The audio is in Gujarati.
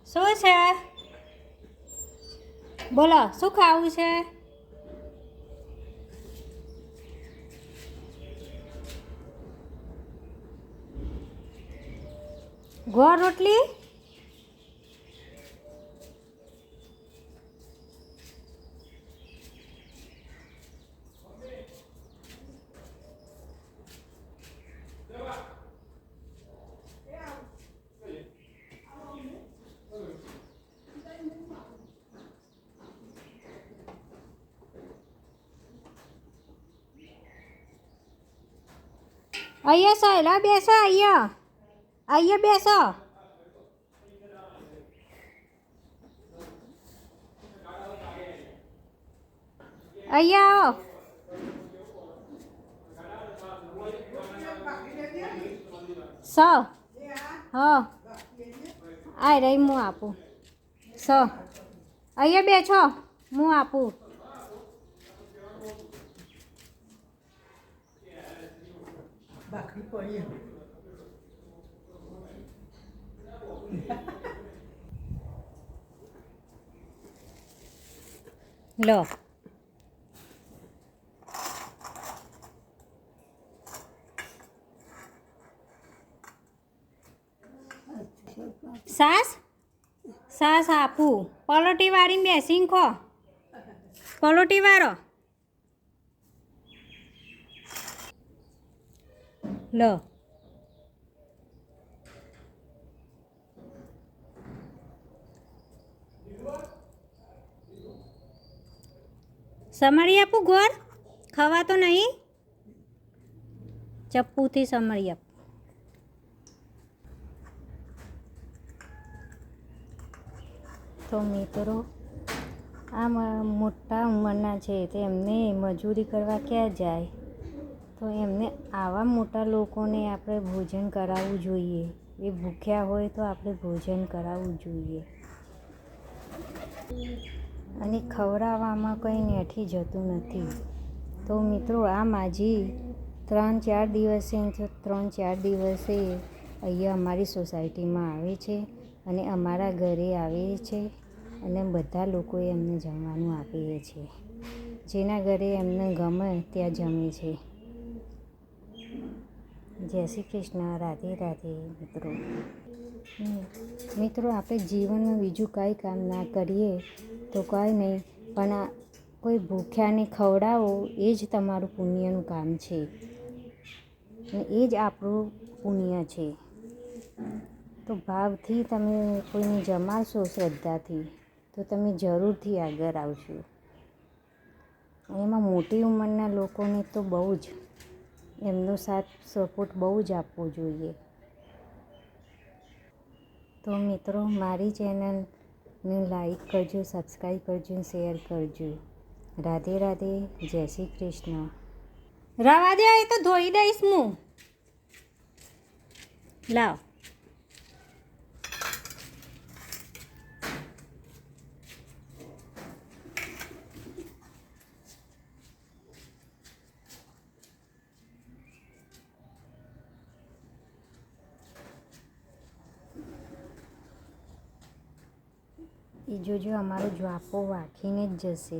શું છે? બોલો, શું ખાવું છે? ગોળ રોટલી? અહીંયા સહેલા બેસો, અહીંયા બેસો. અહીંયા આવો. હા આ રહી હું આપું. અહીંયા બેઠો હું આપું. લો સાસ આપું. પલોટી વાળીને બેસીને ખો. પલોટી વાળો લો. સમરી આપું ગોળ? ખવા તો નહીં? ચપ્પુથી સમરી આપું. તો મિત્રો આ મોટા ઉંમરના છે તો એમને મજૂરી કરવા ક્યાં જાય, તો એમને આવા મોટા લોકોને આપણે ભોજન કરાવવું જોઈએ. એ ભૂખ્યા હોય તો આપણે ભોજન કરાવવું જોઈએ. અને ખવડાવવામાં કંઈ નેઠી જતું નથી. તો મિત્રો આ માજી 3-4 દિવસે અહીંયા અમારી સોસાયટીમાં આવે છે અને અમારા ઘરે આવે છે અને બધા લોકોએ એમને જમવાનું આપીએ છીએ. જેના ઘરે એમને ગમે ત્યાં જમે છે. જય શ્રી કૃષ્ણ. રાધે રાધે. મિત્રો આપણે જીવનમાં બીજું કાંઈ કામ ના કરીએ તો કાંઈ નહીં, પણ આ કોઈ ભૂખ્યાને ખવડાવો એ જ તમારું પુણ્યનું કામ છે અને એ જ આપણું પુણ્ય છે. તો ભાવથી તમે કોઈને જમાડશો શ્રદ્ધાથી તો તમે જરૂરથી આગળ આવશો. એમાં મોટી ઉંમરના લોકોને તો બહુ જ એમનો સાથ સપોર્ટ બહુ જ આપવો જોઈએ. તો મિત્રો મારી ચેનલને લાઈક કરજો, સબસ્ક્રાઈબ કરજો, શેર કરજો. રાધે રાધે. જય શ્રી કૃષ્ણ. રવા દે, એ તો ધોઈ દઈશ હું. લાવ. એ જોજો અમારો જ્વાપો વાંખીને જ જશે.